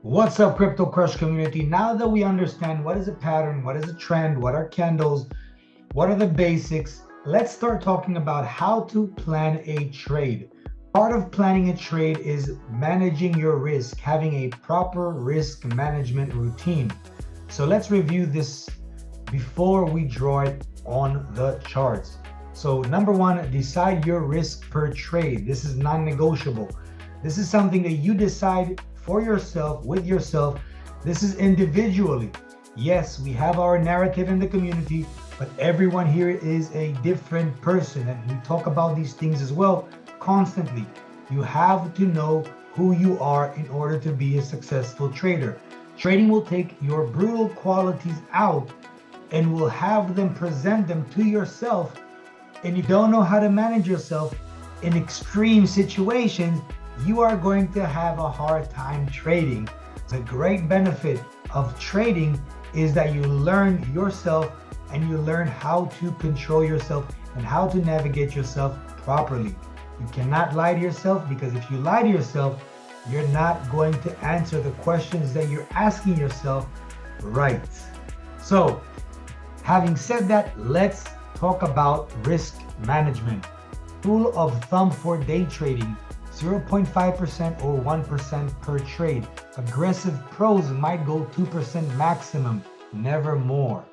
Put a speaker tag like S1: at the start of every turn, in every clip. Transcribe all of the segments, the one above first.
S1: What's up, Crypto Crush community? Now that we understand what is a pattern, what is a trend, what are candles, what are the basics, let's start talking about how to plan a trade. Part of planning a trade is managing your risk, having a proper risk management routine. So let's review this before we draw it on the charts. So, number one, decide your risk per trade. This is non negotiable. This is something that you decide for yourself, with yourself. This is individually. Yes, we have our narrative in the community, but everyone here is a different person. And we talk about these things as well constantly. You have to know who you are in order to be a successful trader. Trading will take your brutal qualities out and will have them present them to yourself. And you don't know how to manage yourself in extreme situations, you are going to have a hard time trading. The great benefit of trading is that you learn yourself and you learn how to control yourself and how to navigate yourself properly. You cannot lie to yourself, because if you lie to yourself, you're not going to answer the questions that you're asking yourself right. So, having said that, let's talk about risk management. Rule of thumb for day trading: 0.5% or 1% per trade. Aggressive pros might go 2% maximum, never more.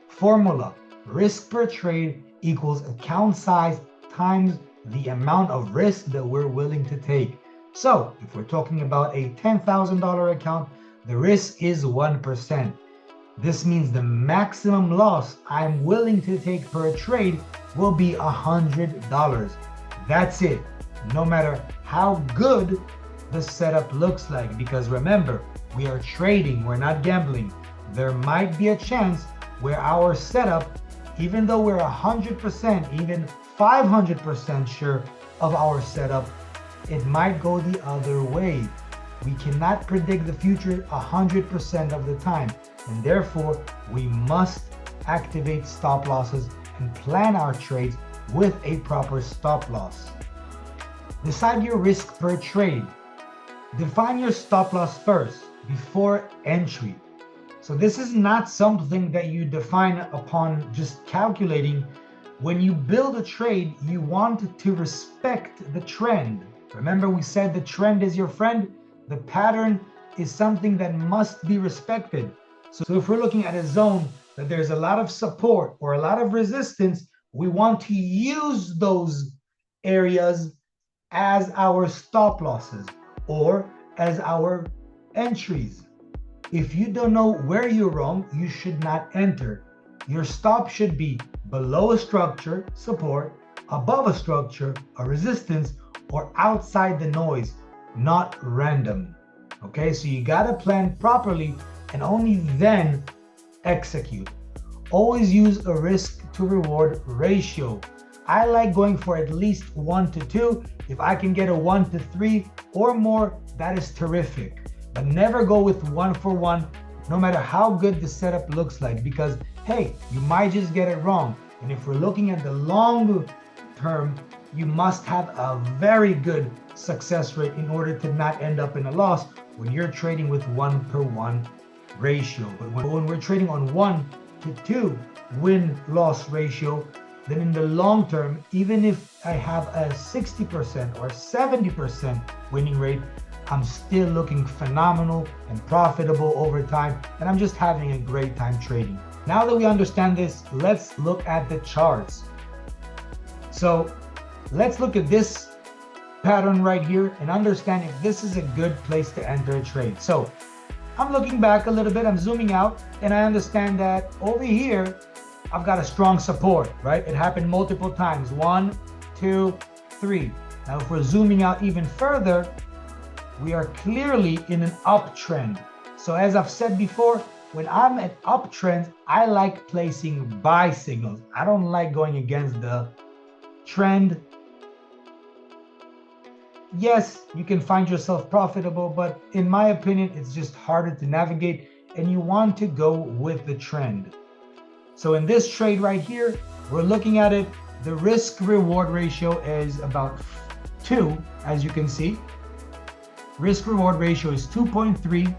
S1: Formula: risk per trade equals account size times the amount of risk that we're willing to take. So, if we're talking about a $10,000 account, the risk is 1%. This means the maximum loss I'm willing to take per trade will be $100. That's it. No matter how good the setup looks like, because remember, we are trading, we're not gambling. There might be a chance where our setup, even though we're 100%, even 500% sure of our setup, it might go the other way. We cannot predict the future 100% of the time, and therefore we must activate stop losses and plan our trades with a proper stop loss. Decide your risk per trade. Define your stop loss first before entry. So this is not something that you define upon just calculating. When you build a trade, you want to respect the trend. Remember, we said the trend is your friend. The pattern is something that must be respected. So if we're looking at a zone that there's a lot of support or a lot of resistance, we want to use those areas as our stop losses or as our entries. If you don't know where you're wrong, you should not enter. Your stop should be below a structure, support, above a structure, a resistance, or outside the noise, not random. Okay, so you gotta plan properly and only then execute. Always use a risk to reward ratio. I like going for at least 1 to 2. If I can get a 1 to 3 or more, that is terrific. But never go with 1 for 1, no matter how good the setup looks like, because hey, you might just get it wrong. And if we're looking at the long term, you must have a very good success rate in order to not end up in a loss when you're trading with 1 per 1 ratio. But when we're trading on 1 to 2 win-loss ratio, then in the long term, even if I have a 60% or 70% winning rate, I'm still looking phenomenal and profitable over time, and I'm just having a great time trading. Now that we understand this, let's look at the charts. So let's look at this pattern right here and understand if this is a good place to enter a trade. So I'm looking back a little bit, I'm zooming out, and I understand that over here, I've got a strong support, right? It happened multiple times. 1, 2, 3. Now, if we're zooming out even further, we are clearly in an uptrend. So as I've said before, when I'm at uptrends, I like placing buy signals. I don't like going against the trend. Yes, you can find yourself profitable, but in my opinion, it's just harder to navigate, and you want to go with the trend. So in this trade right here, we're looking at it. The risk reward ratio is about 2, as you can see. Risk reward ratio is 2.3.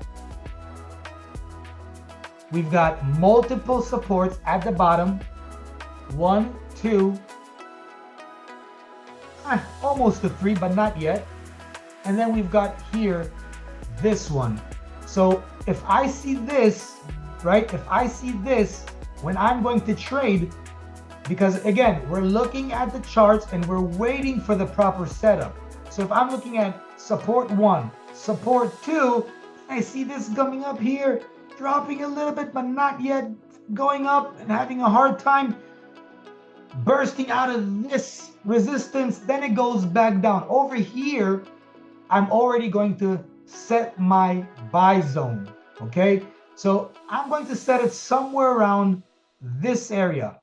S1: We've got multiple supports at the bottom. 1, 2, almost to 3, but not yet. And then we've got here this one. So if I see this, right? If I see this when I'm going to trade, because again, we're looking at the charts and we're waiting for the proper setup. So if I'm looking at support 1, support 2, I see this coming up here, dropping a little bit, but not yet going up and having a hard time bursting out of this resistance, then it goes back down. Over here, I'm already going to set my buy zone, okay? So I'm going to set it somewhere around this area.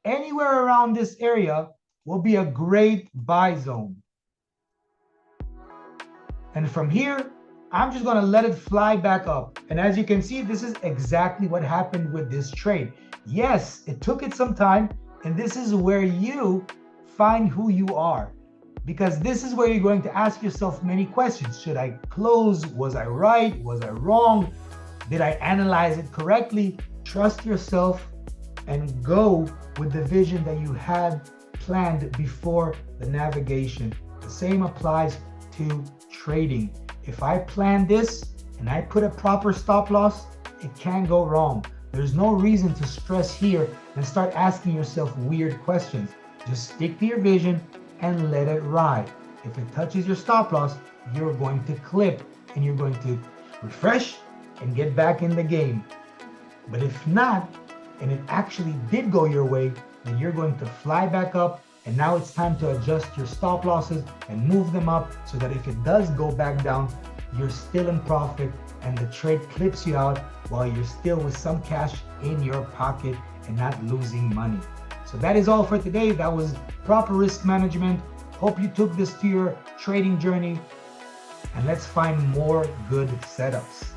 S1: Anywhere around this area will be a great buy zone. And from here, I'm just gonna let it fly back up. And as you can see, this is exactly what happened with this trade. Yes, it took it some time, and this is where you find who you are. Because this is where you're going to ask yourself many questions. Should I close? Was I right? Was I wrong? Did I analyze it correctly? Trust yourself and go with the vision that you had planned before the navigation. The same applies to trading. If I plan this and I put a proper stop loss, it can't go wrong. There's no reason to stress here and start asking yourself weird questions. Just stick to your vision and let it ride. If it touches your stop loss, you're going to clip and you're going to refresh and get back in the game. But if not, and it actually did go your way, then you're going to fly back up, and now it's time to adjust your stop losses and move them up so that if it does go back down, you're still in profit and the trade clips you out while you're still with some cash in your pocket and not losing money. So that is all for today. That was proper risk management. Hope you took this to your trading journey, and let's find more good setups.